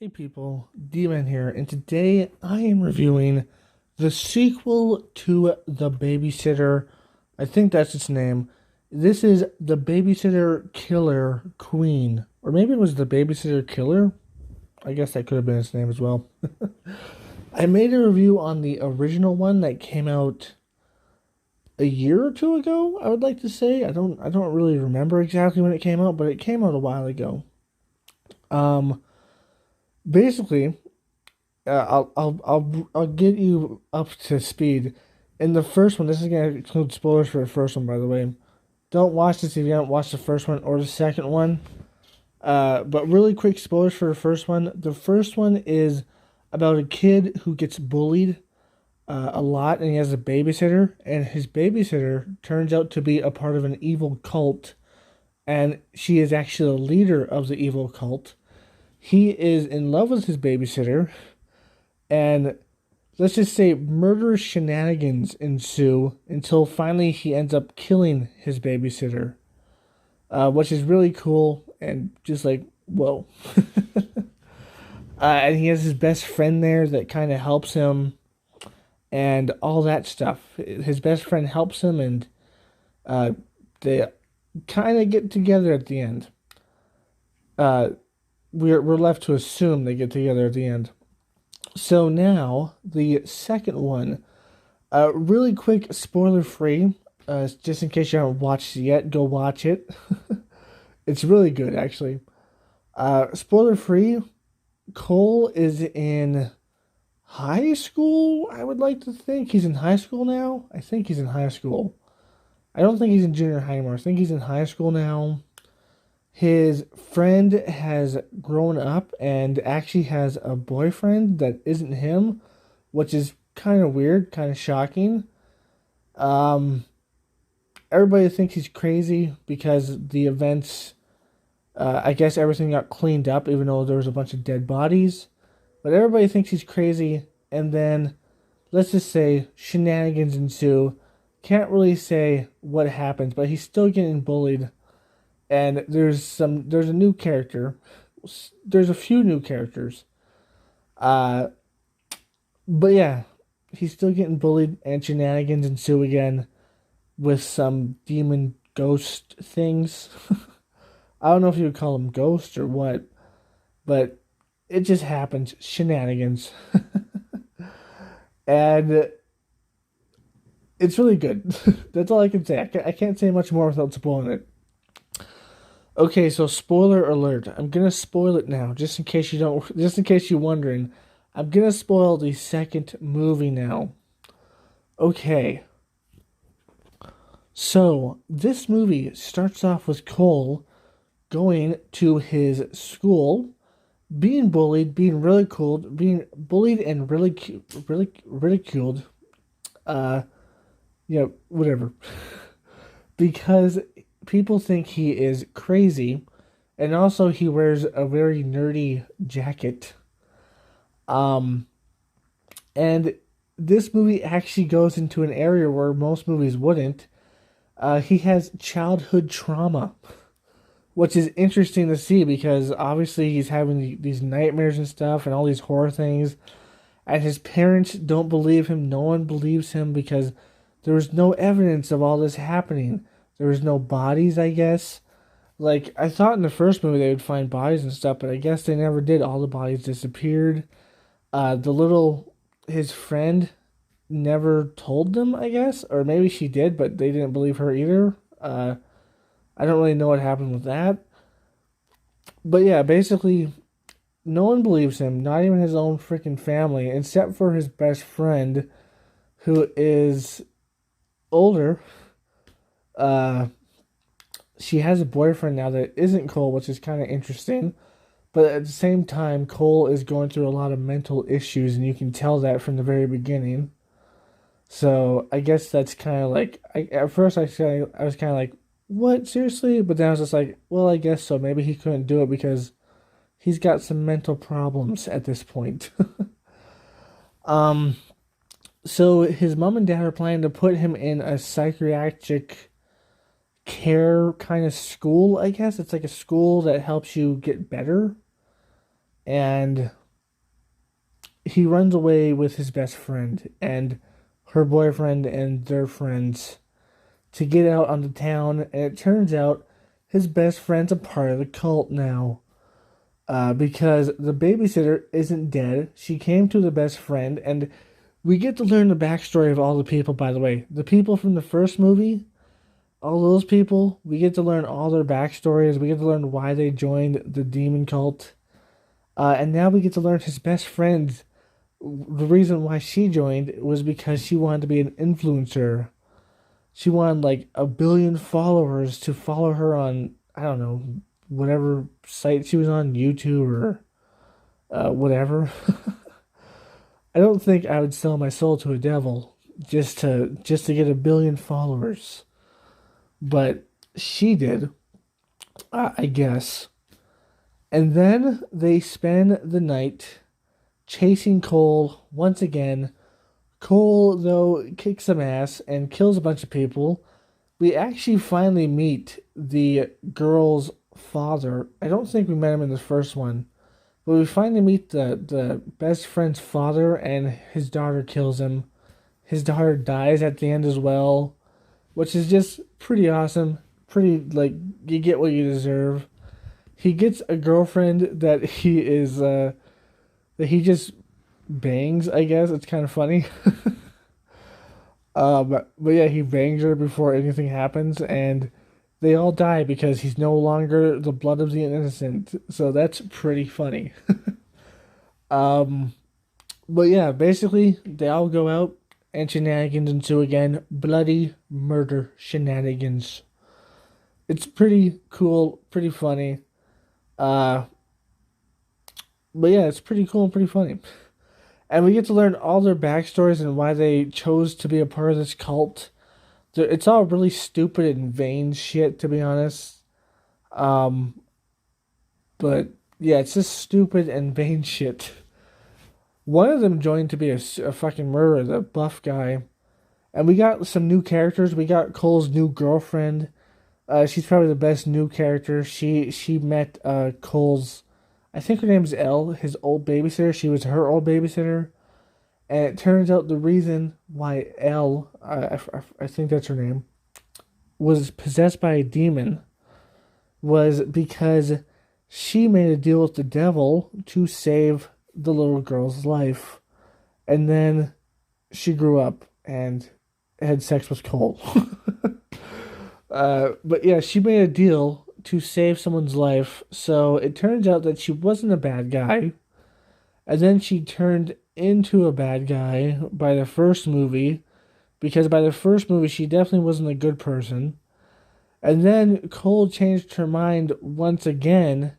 Hey people, D-Man here, and today I am reviewing the sequel to The Babysitter. I think that's its name. This is The Babysitter Killer Queen. Or maybe it was The Babysitter Killer? I guess that could have been its name as well. I made a review on the original one that came out a year or two ago, I would like to say. I don't really remember exactly when it came out, but it came out a while ago. Um Basically, I'll get you up to speed. In the first one, this is gonna include spoilers for the first one, by the way. Don't watch this if you haven't watched the first one or the second one. But really quick spoilers for the first one. The first one is about a kid who gets bullied a lot, and he has a babysitter, and his babysitter turns out to be a part of an evil cult, and she is actually the leader of the evil cult. He is in love with his babysitter, and let's just say murderous shenanigans ensue until finally he ends up killing his babysitter, which is really cool and just like, whoa. And he has his best friend there that kind of helps him and all that stuff. His best friend helps him, and uh, they kind of get together at the end. Uh, we're left to assume they get together at the end. So now the second one, really quick, spoiler free. Just in case you haven't watched it yet, go watch it. It's really good, actually. Spoiler free. Cole is in high school. I would like to think he's in high school now. I think he's in high school. I don't think he's in junior high anymore. I think he's in high school now. His friend has grown up and actually has a boyfriend that isn't him, which is kind of weird, kind of shocking. Um, Everybody thinks he's crazy because the events, I guess everything got cleaned up, even though there was a bunch of dead bodies. But everybody thinks he's crazy, and then let's just say shenanigans ensue. Can't really say what happens, but he's still getting bullied. And there's a new character. There's a few new characters. Uh, but yeah, he's still getting bullied, and shenanigans ensue again with some demon ghost things. I don't know if you would call them ghosts or what, but it just happens. Shenanigans. And it's really good. That's all I can say. I can't say much more without spoiling it. Okay, so spoiler alert. I'm gonna spoil it now, just in case you're wondering. I'm gonna spoil the second movie now. Okay. So, this movie starts off with Cole going to his school, being bullied, being ridiculed, being bullied and ridiculed. Uh, whatever. Because people think he is crazy, and also he wears a very nerdy jacket. Um, and this movie actually goes into an area where most movies wouldn't. He has childhood trauma, which is interesting to see because obviously he's having these nightmares and stuff and all these horror things, and his parents don't believe him. No one believes him because there was no evidence of all this happening. There was no bodies, I guess. Like, I thought in the first movie they would find bodies and stuff, but I guess they never did. All the bodies disappeared. His friend never told them, I guess. Or maybe she did, but they didn't believe her either. I don't really know what happened with that. But yeah, basically, no one believes him. Not even his own freaking family, except for his best friend, who is older. Uh, she has a boyfriend now that isn't Cole, which is kind of interesting. But at the same time, Cole is going through a lot of mental issues, and you can tell that from the very beginning. So I guess that's kind of like, at first I was kind of like, what, seriously? But then I was just like, well, I guess so. Maybe he couldn't do it because he's got some mental problems at this point. um, so his mom and dad are planning to put him in a psychiatric care kind of school, I guess. It's like a school that helps you get better. and he runs away with his best friend and her boyfriend and their friends to get out on the town. And it turns out his best friend's a part of the cult now. Because the babysitter isn't dead. She came to the best friend, and we get to learn the backstory of all the people, by the way. The people from the first movie, all those people, we get to learn all their backstories. We get to learn why they joined the demon cult. And now we get to learn his best friend. The reason why she joined was because she wanted to be an influencer. She wanted like 1 billion followers to follow her on, I don't know, whatever site she was on, YouTube or whatever. I don't think I would sell my soul to a devil just to get 1 billion followers, but she did, I guess. And then they spend the night chasing Cole once again. Cole, though, kicks some ass and kills a bunch of people. We actually finally meet the girl's father. I don't think we met him in the first one, but we finally meet the best friend's father, and his daughter kills him. His daughter dies at the end as well, which is just pretty awesome. Pretty, like, you get what you deserve. He gets a girlfriend that he just bangs, I guess. It's kind of funny. But yeah, he bangs her before anything happens, and they all die because he's no longer the blood of the innocent. So that's pretty funny. um, but yeah, basically they all go out and shenanigans ensue again. Bloody murder shenanigans. It's pretty cool, pretty funny. Uh, but yeah, it's pretty cool and pretty funny. And we get to learn all their backstories and why they chose to be a part of this cult. It's all really stupid and vain shit, to be honest. Um, but yeah, it's just stupid and vain shit. One of them joined to be a fucking murderer, the buff guy. And we got some new characters. We got Cole's new girlfriend. She's probably the best new character. She met Cole's, I think her name's Elle, his old babysitter. She was her old babysitter. And it turns out the reason why Elle, I think that's her name, was possessed by a demon was because she made a deal with the devil to save the little girl's life. And then she grew up and had sex with Cole. But yeah, she made a deal to save someone's life. So it turns out that she wasn't a bad guy. And then she turned into a bad guy by the first movie. Because by the first movie, she definitely wasn't a good person. And then Cole changed her mind once again.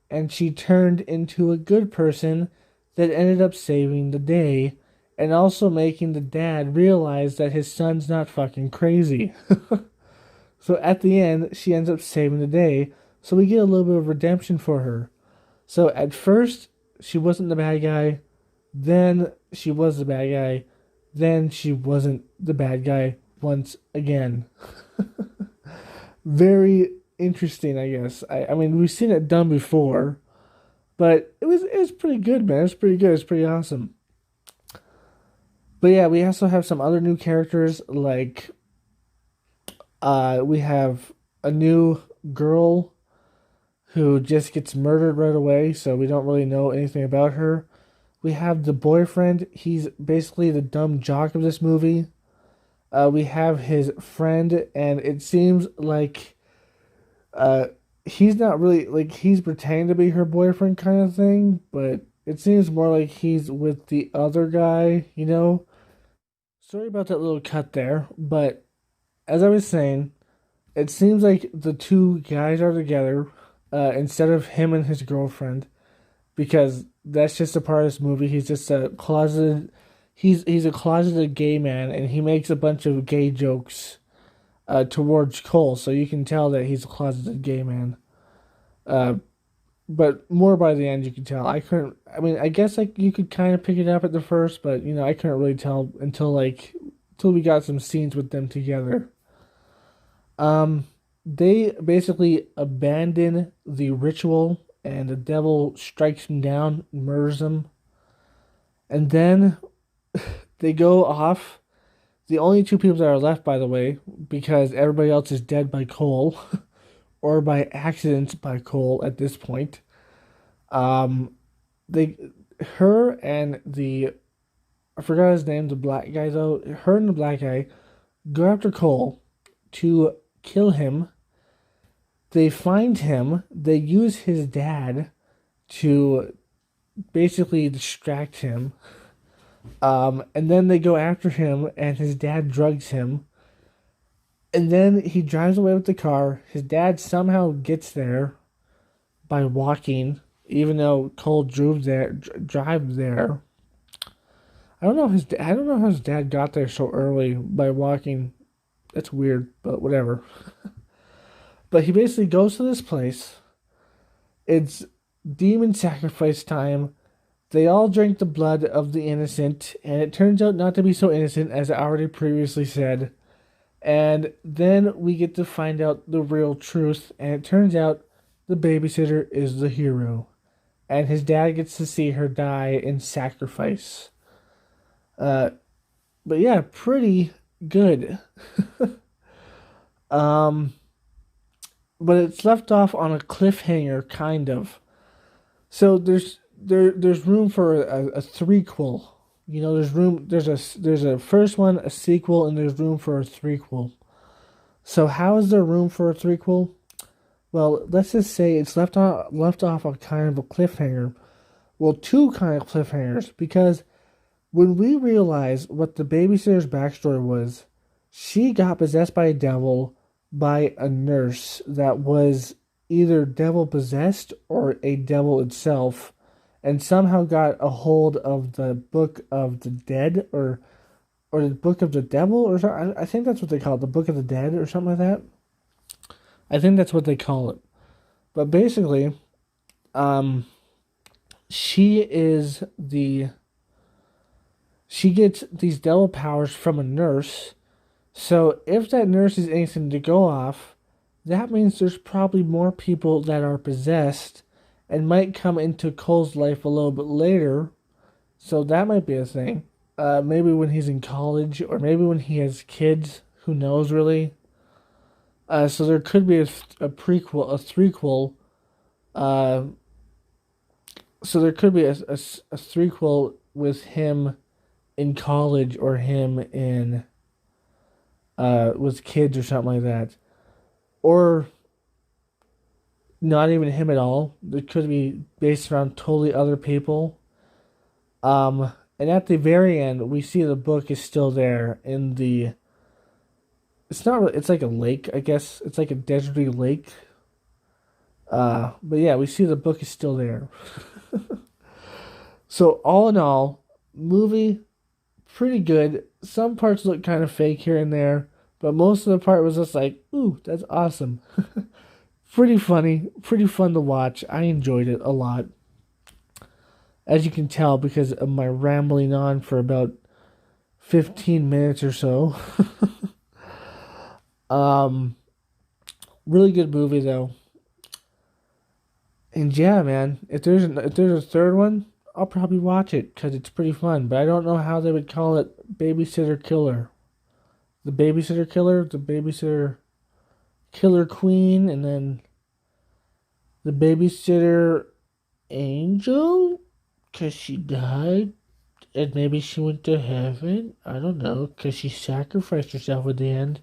And she turned into a good person that ended up saving the day. And also making the dad realize that his son's not fucking crazy. So at the end, she ends up saving the day. So we get a little bit of redemption for her. So at first, she wasn't the bad guy. Then she was the bad guy. Then she wasn't the bad guy once again. Very interesting, I guess. I mean, we've seen it done before. But it was pretty good, man. It was pretty good. It's pretty awesome. But yeah, we also have some other new characters like we have a new girl who just gets murdered right away, so we don't really know anything about her. We have the boyfriend. He's basically the dumb jock of this movie. We have his friend, and it seems like he's not really, like, he's pretending to be her boyfriend kind of thing, but it seems more like he's with the other guy, you know? Sorry about that little cut there, but as I was saying, it seems like the two guys are together instead of him and his girlfriend, because that's just a part of this movie. He's just a closeted, he's a closeted gay man, and he makes a bunch of gay jokes towards Cole, so you can tell that he's a closeted gay man. Uh, but more by the end, you can tell. I mean, I guess like you could kind of pick it up at the first, but you know, I couldn't really tell until we got some scenes with them together. They basically abandon the ritual and the devil strikes him down, murders him, and then they go off. The only two people that are left, by the way, because everybody else is dead by Cole or by accident by Cole at this point. Um, they, her and the, I forgot his name, the black guy though. Her and the black guy go after Cole to kill him. They find him. They use his dad to basically distract him. And then they go after him, and his dad drugs him. And then he drives away with the car. His dad somehow gets there by walking, even though Cole drove there, drive there. I don't know how his dad got there so early by walking. That's weird, but whatever. But he basically goes to this place. It's demon sacrifice time. They all drink the blood of the innocent, and it turns out not to be so innocent as I already previously said. And then we get to find out the real truth, and it turns out the babysitter is the hero. And his dad gets to see her die in sacrifice. But yeah, pretty good. um, but it's left off on a cliffhanger, kind of. So there's room for a threequel. You know, there's a first one, a sequel, and there's room for a threequel. So how is there room for a threequel? Well, let's just say it's left off on kind of a cliffhanger. Well, two kind of cliffhangers, because when we realize what the babysitter's backstory was, she got possessed by a devil by a nurse that was either devil possessed or a devil itself, and somehow got a hold of the Book of the Dead or the Book of the Devil or something. I think that's what they call it, the Book of the Dead or something like that. I think that's what they call it. But basically, she gets these devil powers from a nurse. So if that nurse is anything to go off, that means there's probably more people that are possessed and might come into Cole's life a little bit later. So that might be a thing. Maybe when he's in college, or maybe when he has kids. Who knows, really? So there could be a threequel. So there could be a threequel with him in college, or him in with kids or something like that, or not even him at all. It could be based around totally other people. And at the very end, we see the book is still there in the. It's not really. It's like a lake, I guess. It's like a deserty lake. But yeah, we see the book is still there. So all in all, movie pretty good. Some parts look kind of fake here and there, but most of the part was just like, ooh, that's awesome. Pretty funny, pretty fun to watch. I enjoyed it a lot. As you can tell, because of my rambling on for about 15 minutes or so. Really good movie though. And yeah, man, if there's a third one, I'll probably watch it because it's pretty fun. But I don't know how they would call it Babysitter Killer. The Babysitter Killer, the Babysitter Killer Queen, and then the Babysitter Angel, because she died. And maybe she went to heaven. I don't know, because she sacrificed herself at the end.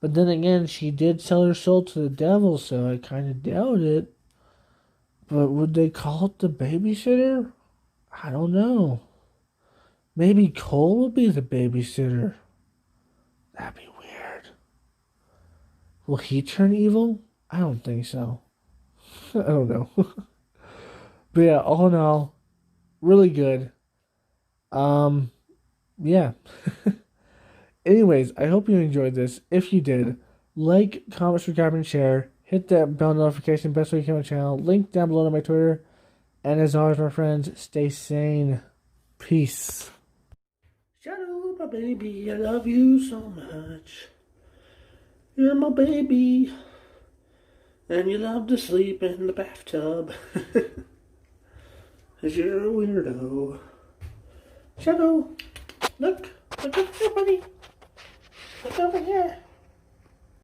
But then again, she did sell her soul to the devil, so I kind of doubt it. But would they call it the babysitter? I don't know. Maybe Cole will be the babysitter. That'd be weird. Will he turn evil? I don't think so. I don't know. But yeah, all in all, really good. Yeah. Anyways, I hope you enjoyed this. If you did, like, comment, subscribe, and share. Hit that bell notification, best way you can on the channel. Link down below to my Twitter. And as always, my friends, stay sane. Peace. Shadow, my baby, I love you so much. You're my baby. And you love to sleep in the bathtub. 'Cause you're a weirdo. Shadow, look over here, buddy. Look over here.